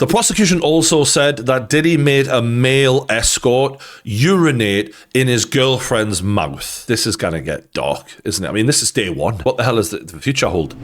The prosecution also said that Diddy made a male escort urinate in his girlfriend's mouth. This is gonna get dark, isn't it? I mean, this is day one. What the hell is the future hold?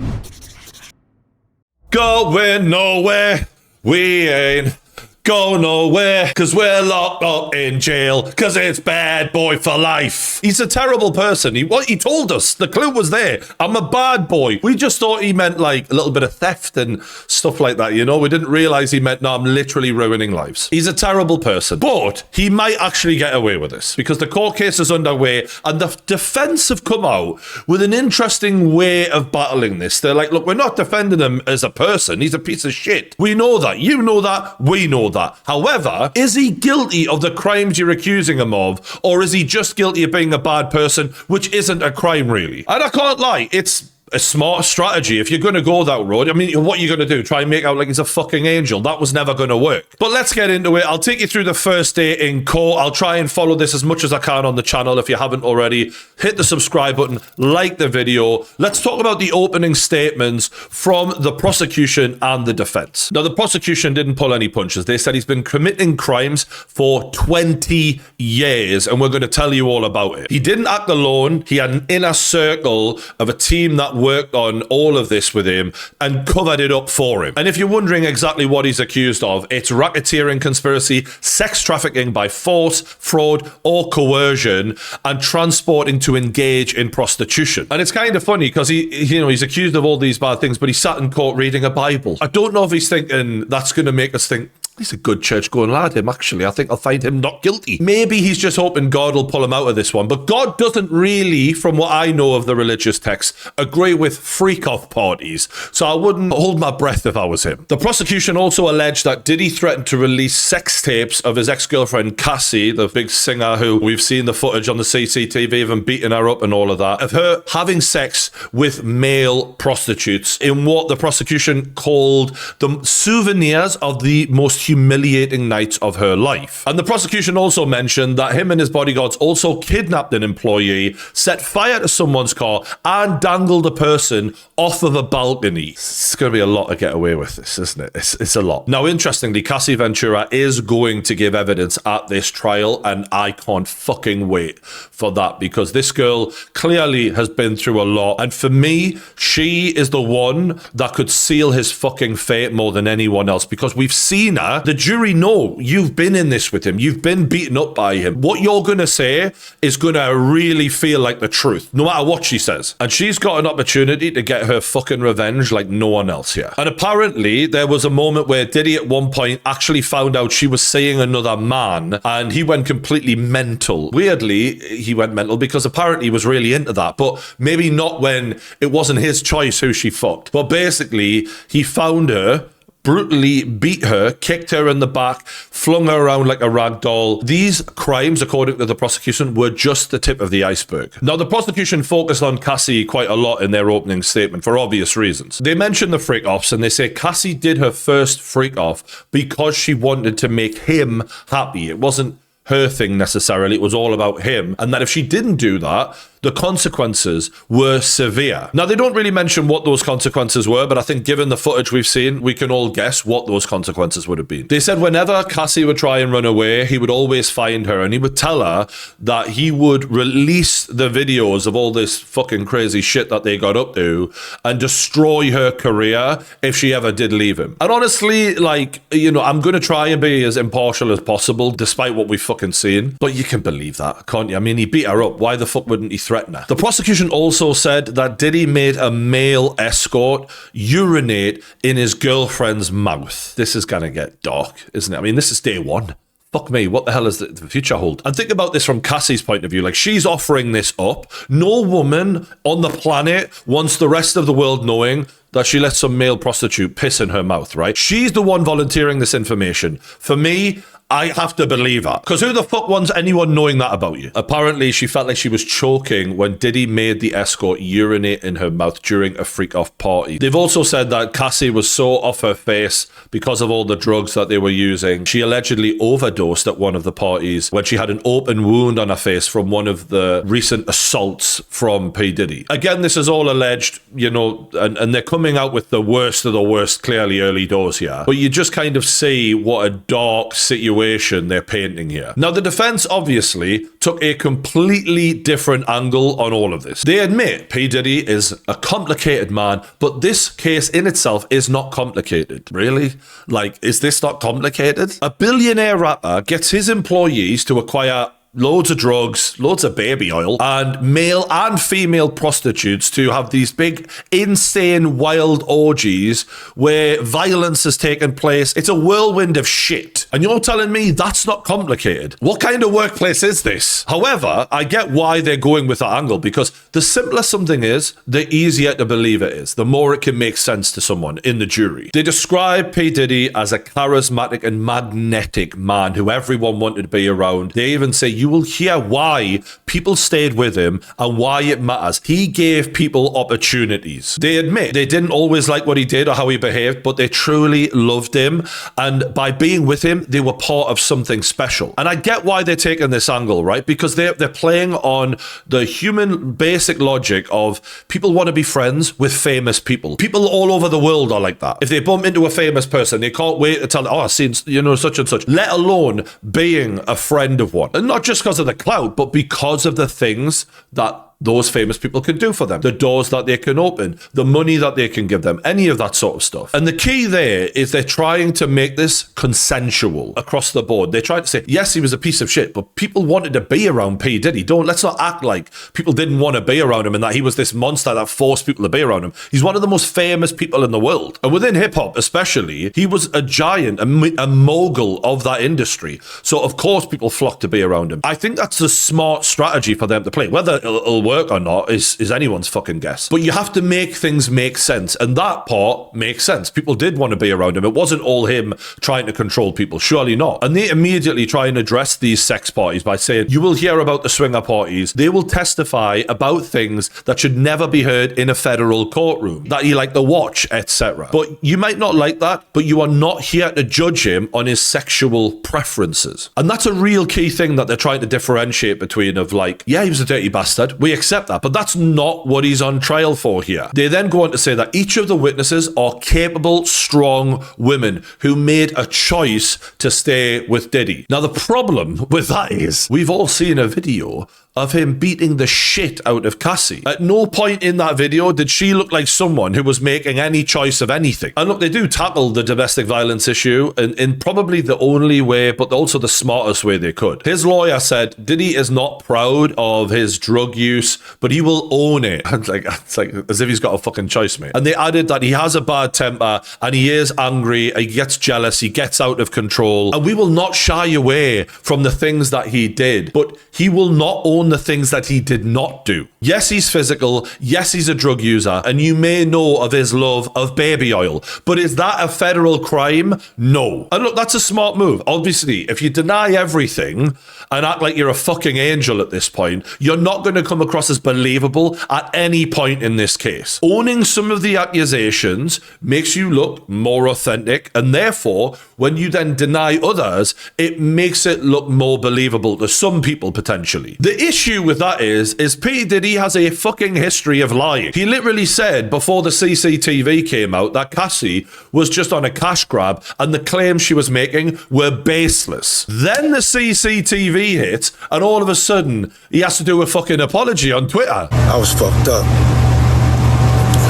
Going nowhere, we ain't go nowhere, cause we're locked up in jail, cause it's bad boy for life. He's a terrible person. He told us, the clue was there. I'm a bad boy. We just thought he meant like a little bit of theft and stuff like that, you know? We didn't realize he meant, no, I'm literally ruining lives. He's a terrible person, but he might actually get away with this because the court case is underway and the defense have come out with an interesting way of battling this. They're like, look, we're not defending him as a person. He's a piece of shit. We know that. You know that. We know that. However, is he guilty of the crimes you're accusing him of, or is he just guilty of being a bad person, which isn't a crime really? And I can't lie, it's a smart strategy if you're going to go that road. I mean, what are you going to do? Try and make out like he's a fucking angel? That was never going to work. But let's get into it. I'll take you through the first day in court. I'll try and follow this as much as I can on the channel. If you haven't already, hit the subscribe button, like the video. Let's talk about the opening statements from the prosecution and the defense. Now, the prosecution didn't pull any punches. They said he's been committing crimes for 20 years, and we're going to tell you all about it. He didn't act alone. He had an inner circle of a team that worked on all of this with him and covered it up for him. And if you're wondering exactly what he's accused of, it's racketeering conspiracy, sex trafficking by force, fraud, or coercion, and transporting to engage in prostitution. And it's kind of funny because he's accused of all these bad things, but he sat in court reading a Bible. I don't know if he's thinking that's going to make us think, he's a good church-going lad, him, actually. I think I'll find him not guilty. Maybe he's just hoping God will pull him out of this one. But God doesn't really, from what I know of the religious text, agree with freak-off parties. So I wouldn't hold my breath if I was him. The prosecution also alleged that Diddy threatened to release sex tapes of his ex-girlfriend, Cassie, the big singer who we've seen the footage on the CCTV of him beating her up and all of that, of her having sex with male prostitutes in what the prosecution called the souvenirs of the most humiliating nights of her life. And the prosecution also mentioned that him and his bodyguards also kidnapped an employee, set fire to someone's car, and dangled a person off of a balcony. It's going to be a lot to get away with this, isn't it? It's a lot. Now, interestingly, Cassie Ventura is going to give evidence at this trial, and I can't fucking wait for that because this girl clearly has been through a lot. And for me, she is the one that could seal his fucking fate more than anyone else because we've seen her. The jury know you've been in this with him. You've been beaten up by him. What you're going to say is going to really feel like the truth, no matter what she says. And she's got an opportunity to get her fucking revenge like no one else here. And apparently there was a moment where Diddy at one point actually found out she was seeing another man and he went completely mental. Weirdly, he went mental because apparently he was really into that, but maybe not when it wasn't his choice who she fucked. But basically, he found her, brutally beat her, kicked her in the back, flung her around like a rag doll. These crimes, according to the prosecution, were just the tip of the iceberg. Now, the prosecution focused on Cassie quite a lot in their opening statement for obvious reasons. They mention the freak-offs and they say Cassie did her first freak-off because she wanted to make him happy. It wasn't her thing necessarily, it was all about him. And that if she didn't do that, the consequences were severe. Now, they don't really mention what those consequences were, but I think given the footage we've seen, we can all guess what those consequences would have been. They said whenever Cassie would try and run away, he would always find her and he would tell her that he would release the videos of all this fucking crazy shit that they got up to and destroy her career if she ever did leave him. And honestly, like, you know, I'm going to try and be as impartial as possible despite what we've fucking seen, but you can believe that, can't you? I mean, he beat her up. Why the fuck wouldn't he threaten her? The prosecution also said that Diddy made a male escort urinate in his girlfriend's mouth. This is gonna get dark, isn't it? I mean, this is day one. Fuck me, what the hell is the future hold? And think about this from Cassie's point of view. Like, she's offering this up. No woman on the planet wants the rest of the world knowing that she let some male prostitute piss in her mouth, right? She's the one volunteering this information. For me, I have to believe her. Because who the fuck wants anyone knowing that about you? Apparently, she felt like she was choking when Diddy made the escort urinate in her mouth during a freak-off party. They've also said that Cassie was so off her face because of all the drugs that they were using. She allegedly overdosed at one of the parties when she had an open wound on her face from one of the recent assaults from P Diddy. Again, this is all alleged, you know, and they're coming out with the worst of the worst, clearly early doors here. But you just kind of see what a dark situation they're painting here. Now, the defense obviously took a completely different angle on all of this. They admit P Diddy is a complicated man, but this case in itself is not complicated. Really? Like, is this not complicated? A billionaire rapper gets his employees to acquire loads of drugs, loads of baby oil, and male and female prostitutes to have these big, insane, wild orgies where violence has taken place. It's a whirlwind of shit. And you're telling me that's not complicated? What kind of workplace is this? However, I get why they're going with that angle, because the simpler something is, the easier to believe it is, the more it can make sense to someone in the jury. They describe P. Diddy as a charismatic and magnetic man who everyone wanted to be around. They even say you will hear why people stayed with him and why it matters. He gave people opportunities. They admit they didn't always like what he did or how he behaved, but they truly loved him. And by being with him, they were part of something special. And I get why they're taking this angle, right? Because they're playing on the human basic logic of people want to be friends with famous people. People all over the world are like that. If they bump into a famous person, they can't wait to tell them, oh, I've seen, you know, such and such, let alone being a friend of one. And not just because of the clout, but because of the things that those famous people can do for them, the doors that they can open, the money that they can give them, any of that sort of stuff. And the key there is they're trying to make this consensual across the board. They're trying to say, yes, he was a piece of shit, but people wanted to be around P. Diddy. Let's not act like people didn't want to be around him and that he was this monster that forced people to be around him. He's one of the most famous people in the world. And within hip hop especially, he was a giant, a mogul of that industry. So of course people flock to be around him. I think that's a smart strategy for them to play. Whether it'll work or not is anyone's fucking guess. But you have to make things make sense, and that part makes sense. People did want to be around him. It wasn't all him trying to control people, surely not. And they immediately try and address these sex parties by saying, you will hear about the swinger parties. They will testify about things that should never be heard in a federal courtroom, that you like to watch, etc. But you might not like that, but you are not here to judge him on his sexual preferences. And that's a real key thing that they're trying to differentiate between, of like, yeah, he was a dirty bastard, we accept that, but that's not what he's on trial for here. They then go on to say that each of the witnesses are capable, strong women who made a choice to stay with Diddy. Now, the problem with that is we've all seen a video of him beating the shit out of Cassie. At no point in that video did she look like someone who was making any choice of anything. And look, they do tackle the domestic violence issue in probably the only way, but also the smartest way they could. His lawyer said Diddy is not proud of his drug use, but he will own it. It's like as if he's got a fucking choice, mate. And they added that he has a bad temper and he is angry, he gets jealous, he gets out of control. And we will not shy away from the things that he did, but he will not own the things that he did not do. Yes, he's physical. Yes, he's a drug user. And you may know of his love of baby oil. But is that a federal crime? No. And look, that's a smart move. Obviously, if you deny everything and act like you're a fucking angel at this point, you're not going to come across as believable at any point in this case. Owning some of the accusations makes you look more authentic. And therefore, when you then deny others, it makes it look more believable to some people potentially. The issue with that is P. Diddy has a fucking history of lying. He literally said before the CCTV came out that Cassie was just on a cash grab and the claims she was making were baseless. Then the CCTV hit and all of a sudden he has to do a fucking apology on Twitter. I was fucked up.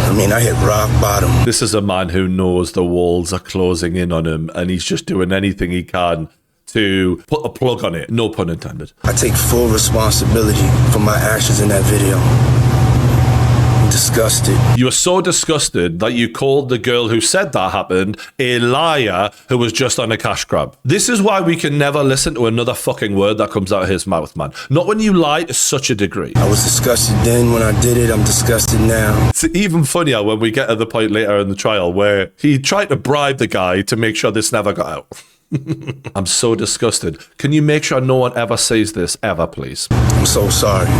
I mean, I hit rock bottom. This is a man who knows the walls are closing in on him and he's just doing anything he can to put a plug on it. No pun intended. I take full responsibility for my actions in that video. I'm disgusted. You were so disgusted that you called the girl who said that happened a liar who was just on a cash grab. This is why we can never listen to another fucking word that comes out of his mouth, man. Not when you lie to such a degree. I was disgusted then when I did it. I'm disgusted now. It's even funnier when we get to the point later in the trial where he tried to bribe the guy to make sure this never got out. I'm so disgusted. Can you make sure no one ever says this ever, please? I'm so sorry.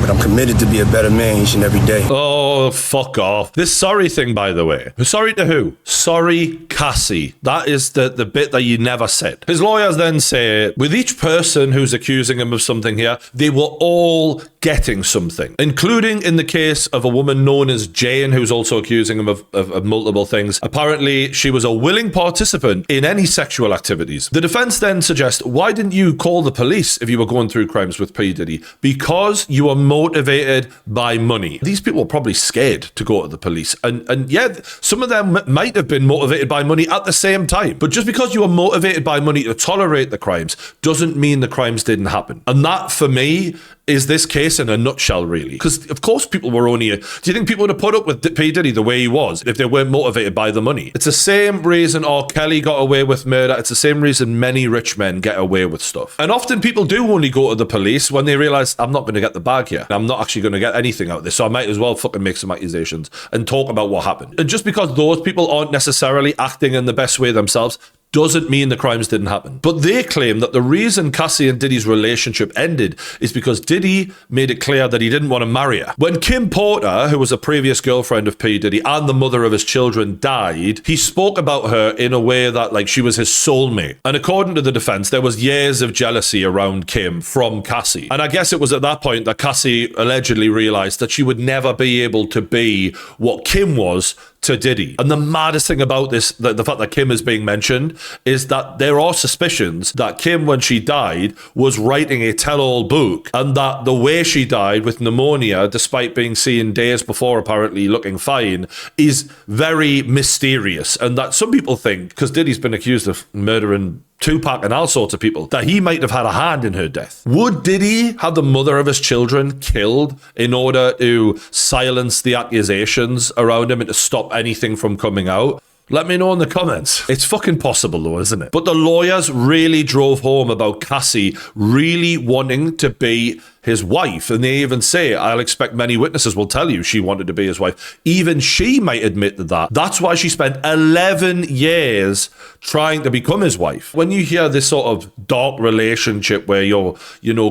But I'm committed to be a better man each and every day. Oh, fuck off. This sorry thing, by the way. Sorry to who? Sorry, Cassie. That is the bit that you never said. His lawyers then say, with each person who's accusing him of something here, they were all getting something, including in the case of a woman known as Jane, who's also accusing him of multiple things. Apparently, she was a willing participant in any sexual activities. The defense then suggests, why didn't you call the police if you were going through crimes with P Diddy? Because you were motivated by money. These people were probably scared to go to the police. And yeah, some of them might have been motivated by money at the same time. But just because you were motivated by money to tolerate the crimes doesn't mean the crimes didn't happen. And that, for me, is this case in a nutshell, really. Because, of course, people were only... Do you think people would have put up with P. Diddy the way he was if they weren't motivated by the money? It's the same reason R. Kelly got away with murder. It's the same reason many rich men get away with stuff. And often people do only go to the police when they realise, I'm not going to get the bag here. I'm not actually going to get anything out of this, so I might as well fucking make some accusations and talk about what happened. And just because those people aren't necessarily acting in the best way themselves doesn't mean the crimes didn't happen. But they claim that the reason Cassie and Diddy's relationship ended is because Diddy made it clear that he didn't want to marry her. When Kim Porter, who was a previous girlfriend of P. Diddy and the mother of his children, died, he spoke about her in a way that, like, she was his soulmate. And according to the defense, there was years of jealousy around Kim from Cassie. And I guess it was at that point that Cassie allegedly realized that she would never be able to be what Kim was to Diddy. And the maddest thing about this, the fact that Kim is being mentioned, is that there are suspicions that Kim, when she died, was writing a tell-all book, and that the way she died with pneumonia, despite being seen days before apparently looking fine, is very mysterious. And that some people think, because Diddy's been accused of murdering Tupac and all sorts of people, that he might have had a hand in her death. Would Diddy have the mother of his children killed in order to silence the accusations around him and to stop anything from coming out? Let me know in the comments. It's fucking possible though, isn't it? But the lawyers really drove home about Cassie really wanting to be his wife. And they even say, I'll expect many witnesses will tell you she wanted to be his wife. Even she might admit to that. That's why she spent 11 years trying to become his wife. When you hear this sort of dark relationship where you're,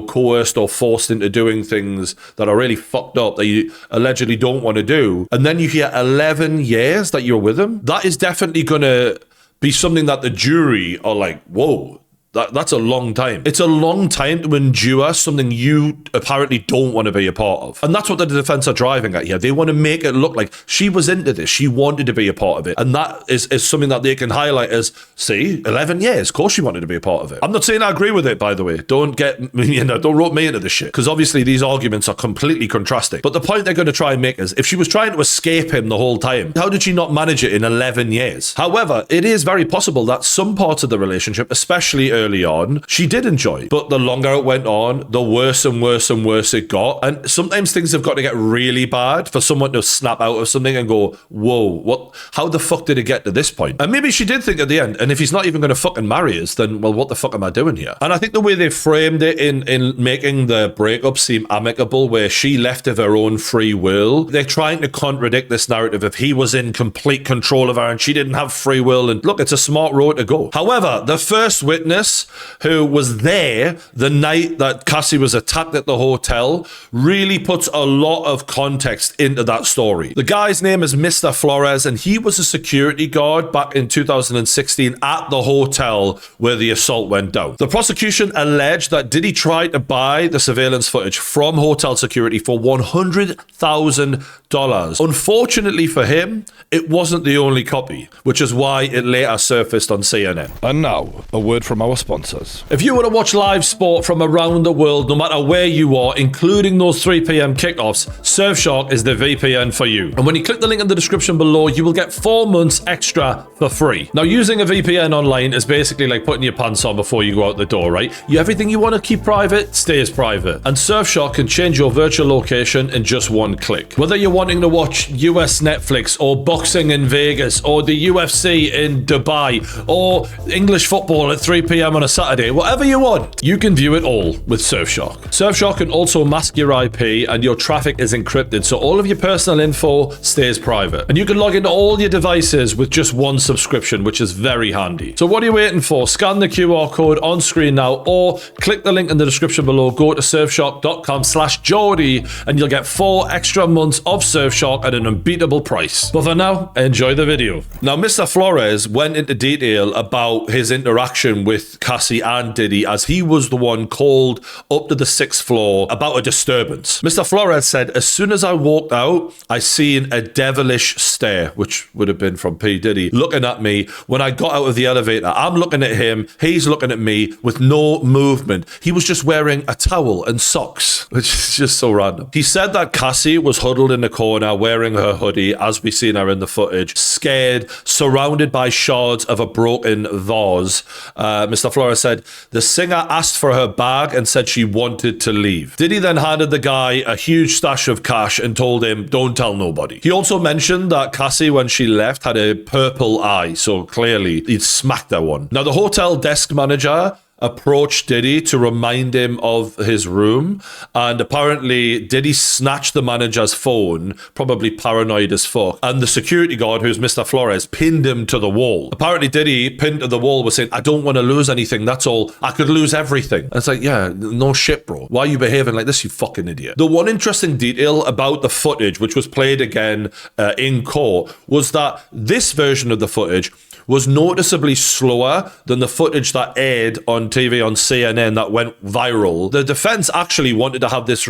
coerced or forced into doing things that are really fucked up that you allegedly don't want to do, and then you hear 11 years that you're with him, that is definitely going to be something that the jury are like, whoa, that's a long time. It's a long time to endure something you apparently don't want to be a part of. And that's what the defense are driving at here. They want to make it look like she was into this. She wanted to be a part of it. And that is something that they can highlight as, see, 11 years. Of course she wanted to be a part of it. I'm not saying I agree with it, by the way. Don't rope me into this shit. Because obviously these arguments are completely contrasting. But the point they're going to try and make is, if she was trying to escape him the whole time, how did she not manage it in 11 years? However, it is very possible that some parts of the relationship, especially early on, she did enjoy. But the longer it went on, the worse and worse and worse it got. And sometimes things have got to get really bad for someone to snap out of something and go, whoa, how the fuck did it get to this point? And maybe she did think at the end, and if he's not even going to fucking marry us, then, well, what the fuck am I doing here? And I think the way they framed it in making the breakup seem amicable, where she left of her own free will, they're trying to contradict this narrative of he was in complete control of her and she didn't have free will. And look, it's a smart road to go. However, the first witness, who was there the night that Cassie was attacked at the hotel, really puts a lot of context into that story. The guy's name is Mr. Flores, and he was a security guard back in 2016 at the hotel where the assault went down. The prosecution alleged that Diddy tried to buy the surveillance footage from hotel security for $100,000. Unfortunately for him, it wasn't the only copy, which is why it later surfaced on CNN. And now, a word from our sponsors. If you want to watch live sport from around the world, no matter where you are, including those 3 p.m. kickoffs, Surfshark is the VPN for you. And when you click the link in the description below, you will get 4 months extra for free. Now, using a VPN online is basically like putting your pants on before you go out the door, right? Everything you want to keep private stays private. And Surfshark can change your virtual location in just one click. Whether you're wanting to watch US Netflix or boxing in Vegas or the UFC in Dubai or English football at 3 p.m. on a Saturday, whatever you want, you can view it all with Surfshark. Surfshark can also mask your IP and your traffic is encrypted, so all of your personal info stays private. And you can log into all your devices with just one subscription, which is very handy. So what are you waiting for? Scan the QR code on screen now or click the link in the description below. Go to surfshark.com/Geordie and you'll get 4 extra months of Surfshark at an unbeatable price. But for now, enjoy the video. Now, Mr. Flores went into detail about his interaction with Cassie and Diddy as he was the one called up to the 6th floor about a disturbance. Mr. Flores said, as soon as I walked out, I seen a devilish stare, which would have been from P Diddy, looking at me. When I got out of the elevator, I'm looking at him, he's looking at me with no movement. He was just wearing a towel and socks, which is just so random. He said that Cassie was huddled in the corner wearing her hoodie, as we seen her in the footage, scared, surrounded by shards of a broken vase. Mr. Flores said the singer asked for her bag and said she wanted to leave. Diddy then handed the guy a huge stash of cash and told him, don't tell nobody. He also mentioned that Cassie, when she left, had a purple eye, so clearly he'd smacked her one. Now, the hotel desk manager approached Diddy to remind him of his room, and apparently Diddy snatched the manager's phone, probably paranoid as fuck, and the security guard, who's Mr. Flores, pinned him to the wall. Apparently Diddy, pinned to the wall, was saying, I don't want to lose anything, that's all. I could lose everything. And it's like, yeah, no shit, bro. Why are you behaving like this, you fucking idiot? The one interesting detail about the footage, which was played again in court, was that this version of the footage was noticeably slower than the footage that aired on TV on CNN that went viral. The defense actually wanted to have this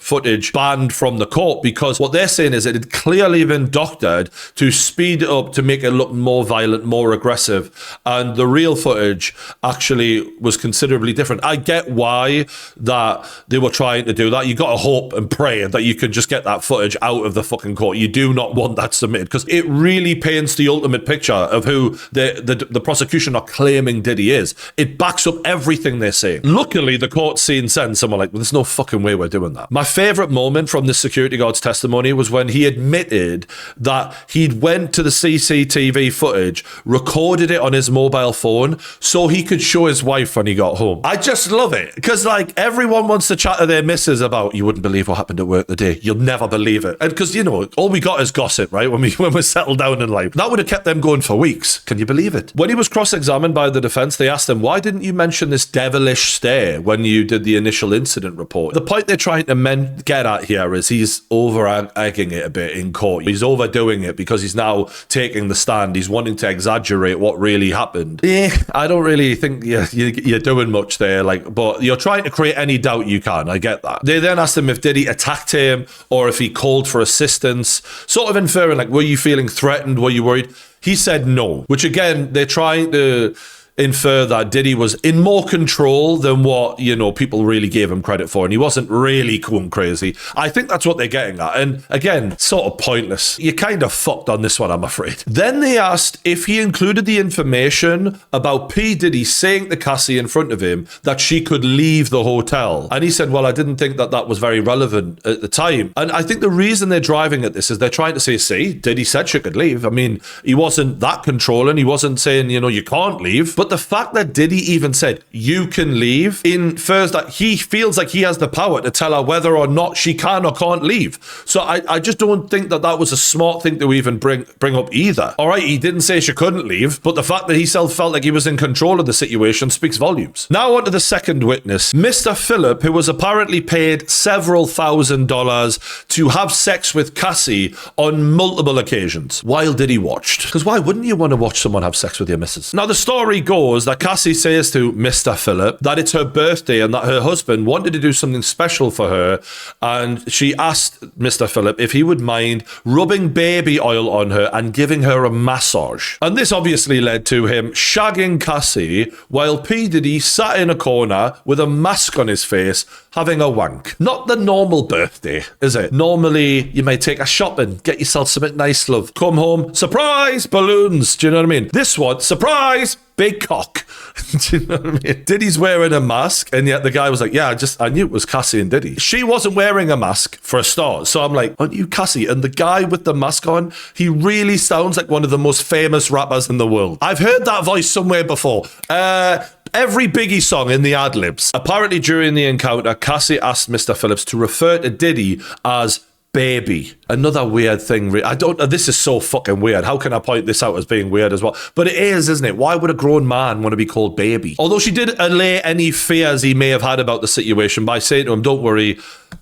footage banned from the court because what they're saying is it had clearly been doctored to speed it up to make it look more violent, more aggressive. And the real footage actually was considerably different. I get why that they were trying to do that. You got to hope and pray that you can just get that footage out of the fucking court. You do not want that submitted because it really paints the ultimate picture of who the prosecution are claiming Diddy is. It backs up everything they're saying. Luckily, the court scene sends someone like, well, there's no fucking way we're doing that. My favorite moment from the security guard's testimony was when he admitted that he'd went to the CCTV footage, recorded it on his mobile phone so he could show his wife when he got home. I just love it because like everyone wants to chat to their missus about, you wouldn't believe what happened at work today. You'll never believe it. And because, you know, all we got is gossip, right? When we're settled down in life. That would have kept them going for weeks. Can you believe it? When he was cross-examined by the defense, they asked him, why didn't you mention this devilish stare when you did the initial incident report? The point they're trying to get at here is he's over-egging it a bit in court. He's overdoing it because he's now taking the stand. He's wanting to exaggerate what really happened. I don't really think you're doing much there, but you're trying to create any doubt you can. I get that. They then asked him if Diddy attacked him or if he called for assistance, sort of inferring, like, were you feeling threatened? Were you worried? He said no, which again, they're trying to infer that Diddy was in more control than what, you know, people really gave him credit for, and he wasn't really going crazy. I think that's what they're getting at, and again, sort of pointless. You're kind of fucked on this one, I'm afraid. Then they asked if he included the information about P Diddy saying to Cassie in front of him that she could leave the hotel, and he said, well, I didn't think that was very relevant at the time. And I think the reason they're driving at this is they're trying to say, see, Diddy said she could leave. I mean, he wasn't that controlling. He wasn't saying, you know, you can't leave. But the fact that Diddy even said, you can leave, infers that he feels like he has the power to tell her whether or not she can or can't leave. So I just don't think that was a smart thing to even bring up either. All right, he didn't say she couldn't leave, but the fact that he felt like he was in control of the situation speaks volumes. Now on to the second witness, Mr. Phillip, who was apparently paid several $1,000s to have sex with Cassie on multiple occasions while Diddy watched. Because why wouldn't you want to watch someone have sex with your missus? Now the story goes that Cassie says to Mr. Phillip that it's her birthday and that her husband wanted to do something special for her, and she asked Mr. Phillip if he would mind rubbing baby oil on her and giving her a massage. And this obviously led to him shagging Cassie while P Diddy sat in a corner with a mask on his face having a wank. Not the normal birthday, is it? Normally you may take a shopping, get yourself something nice, love, come home, surprise, balloons, do you know what I mean? This one, surprise, big cock. Do you know what I mean? Diddy's wearing a mask, and yet the guy was like, yeah, I knew it was Cassie and Diddy. She wasn't wearing a mask for a start. So I'm like, aren't you Cassie? And the guy with the mask on, he really sounds like one of the most famous rappers in the world. I've heard that voice somewhere before. Every Biggie song in the ad-libs. Apparently during the encounter, Cassie asked Mr. Phillips to refer to Diddy as baby. Another weird thing. This is so fucking weird. How can I point this out as being weird as well? But it is, isn't it? Why would a grown man want to be called baby? Although she did allay any fears he may have had about the situation by saying to him, don't worry,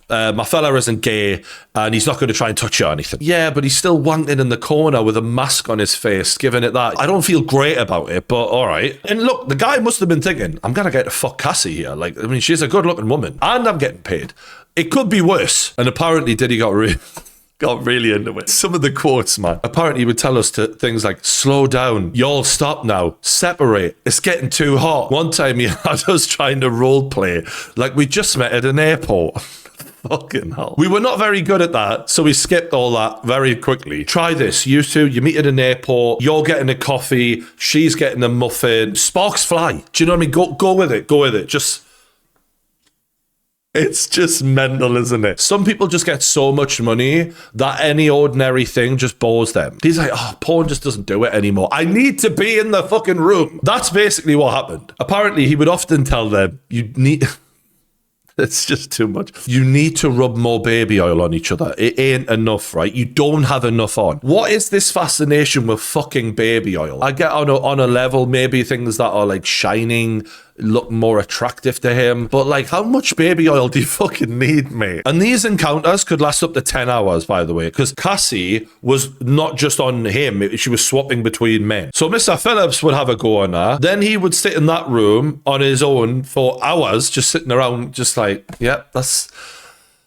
my fella isn't gay and he's not going to try and touch you or anything. Yeah, but he's still wanking in the corner with a mask on his face, giving it that. I don't feel great about it, but all right. And look, the guy must have been thinking, I'm going to get to fuck Cassie here. Like, I mean, she's a good looking woman and I'm getting paid. It could be worse. And apparently Diddy got really into it. Some of the quotes, man. Apparently he would tell us to things like, slow down, y'all stop now, separate, it's getting too hot. One time he had us trying to role play like we just met at an airport. Fucking hell. We were not very good at that, so we skipped all that very quickly. Try this. You two, you meet at an airport, you're getting a coffee, she's getting a muffin. Sparks fly. Do you know what I mean? Go with it. Go with it. It's just mental, isn't it? Some people just get so much money that any ordinary thing just bores them. He's like, oh, porn just doesn't do it anymore. I need to be in the fucking room. That's basically what happened. Apparently, he would often tell them, you need... It's just too much. You need to rub more baby oil on each other. It ain't enough, right? You don't have enough on. What is this fascination with fucking baby oil? I get on a level, maybe things that are like shining, look more attractive to him. But like, how much baby oil do you fucking need, mate? And these encounters could last up to 10 hours, by the way, because Cassie was not just on him, she was swapping between men. So Mr. Phillips would have a go on her. Then he would sit in that room on his own for hours, just sitting around, just like, yeah, that's...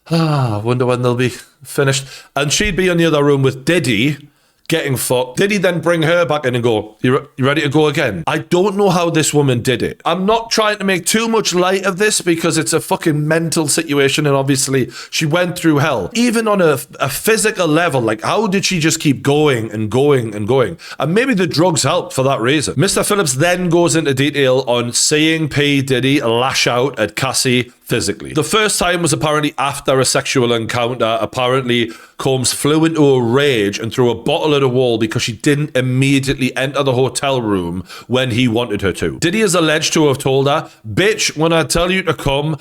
I wonder when they'll be finished. And she'd be in the other room with Diddy, getting fucked. Did he then bring her back in and go, you ready to go again? I don't know how this woman did it. I'm not trying to make too much light of this because it's a fucking mental situation and obviously she went through hell. Even on a physical level, like how did she just keep going and going and going? And maybe the drugs helped for that reason. Mr. Phillips then goes into detail on seeing P Diddy lash out at Cassie physically. The first time was apparently after a sexual encounter. Apparently, Combs flew into a rage and threw a bottle at a wall because she didn't immediately enter the hotel room when he wanted her to. Diddy is alleged to have told her, bitch, when I tell you to come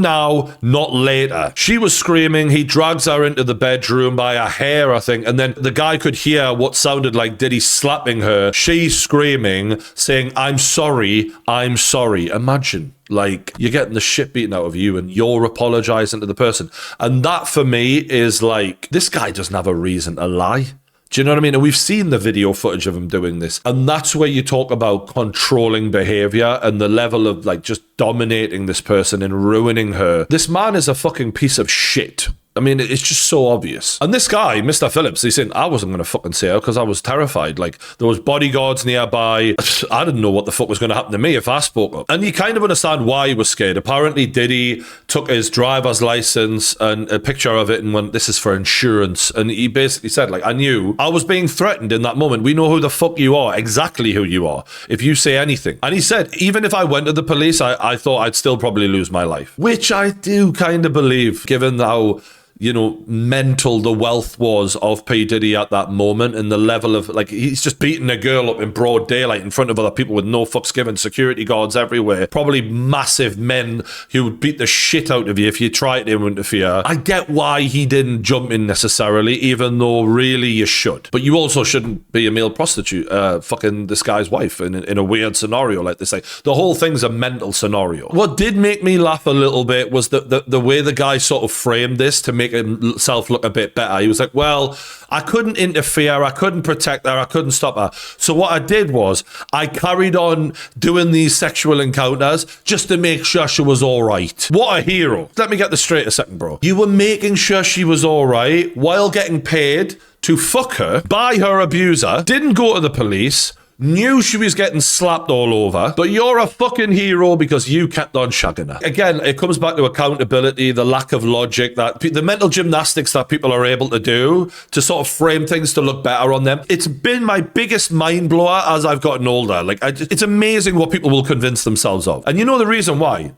now, not later. She was screaming. He drags her into the bedroom by her hair, I think, and then the guy could hear what sounded like Diddy slapping her. She's screaming, saying, I'm sorry. Imagine. Like, you're getting the shit beaten out of you and you're apologizing to the person. And that, for me, is like, this guy doesn't have a reason to lie. Do you know what I mean? And we've seen the video footage of him doing this. And that's where you talk about controlling behavior and the level of, like, just dominating this person and ruining her. This man is a fucking piece of shit. I mean, it's just so obvious. And this guy, Mr. Phillips, he's saying, I wasn't going to fucking say it because I was terrified. Like, there was bodyguards nearby. I didn't know what the fuck was going to happen to me if I spoke up. And you kind of understand why he was scared. Apparently, Diddy took his driver's license and a picture of it and went, this is for insurance. And he basically said, like, I knew I was being threatened in that moment. We know who the fuck you are, exactly who you are, if you say anything. And he said, even if I went to the police, I thought I'd still probably lose my life. Which I do kind of believe, given how, you know, mental the wealth was of P. Diddy at that moment and the level of, like, he's just beating a girl up in broad daylight in front of other people with no fucks given, security guards everywhere, probably massive men who would beat the shit out of you if you tried to interfere. I get why he didn't jump in necessarily, even though really you should. But you also shouldn't be a male prostitute, fucking this guy's wife in a weird scenario, like they say. The whole thing's a mental scenario. What did make me laugh a little bit was the way the guy sort of framed this to make himself look a bit better. He was like, well, I couldn't interfere, I couldn't protect her, I couldn't stop her. So what I did was I carried on doing these sexual encounters just to make sure she was all right. What a hero. Let me get this straight a second, bro. You were making sure she was all right while getting paid to fuck her by her abuser, didn't go to the police, knew she was getting slapped all over, but you're a fucking hero because you kept on shagging her. Again, it comes back to accountability, the lack of logic, that the mental gymnastics that people are able to do to sort of frame things to look better on them. It's been my biggest mind blower as I've gotten older. Like, it's amazing what people will convince themselves of. And you know the reason why?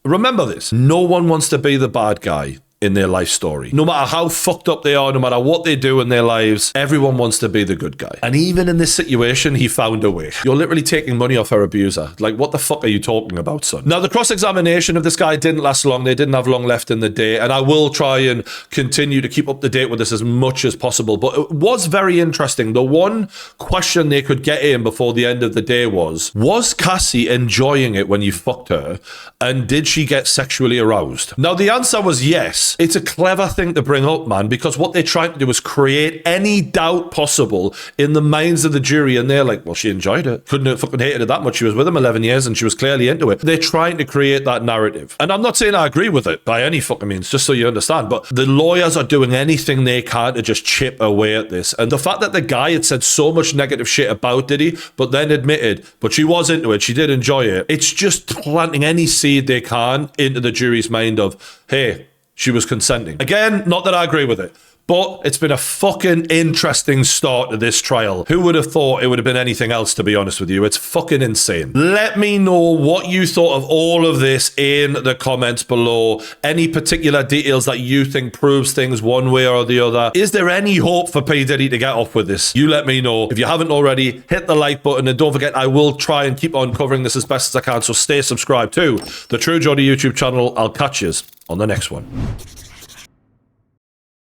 Remember this. No one wants to be the bad guy in their life story. No matter how fucked up they are, no matter what they do in their lives, everyone wants to be the good guy. And even in this situation, he found a way. You're literally taking money off her abuser. Like, what the fuck are you talking about, son? Now, the cross-examination of this guy didn't last long. They didn't have long left in the day. And I will try and continue to keep up to date with this as much as possible. But it was very interesting. The one question they could get in before the end of the day was Cassie enjoying it when you fucked her? And did she get sexually aroused? Now, the answer was yes. It's a clever thing to bring up, man, because what they're trying to do is create any doubt possible in the minds of the jury, and they're like, well, she enjoyed it. Couldn't have fucking hated it that much. She was with him 11 years and she was clearly into it. They're trying to create that narrative. And I'm not saying I agree with it by any fucking means, just so you understand, but the lawyers are doing anything they can to just chip away at this. And the fact that the guy had said so much negative shit about Diddy, but then admitted, but she was into it, she did enjoy it, it's just planting any seed they can into the jury's mind of, hey, she was consenting. Again, not that I agree with it, but it's been a fucking interesting start to this trial. Who would have thought it would have been anything else, to be honest with you? It's fucking insane. Let me know what you thought of all of this in the comments below. Any particular details that you think proves things one way or the other. Is there any hope for P Diddy to get off with this? You let me know. If you haven't already, hit the like button, and don't forget, I will try and keep on covering this as best as I can, so stay subscribed to the True Geordie YouTube channel. I'll catch yous on the next one.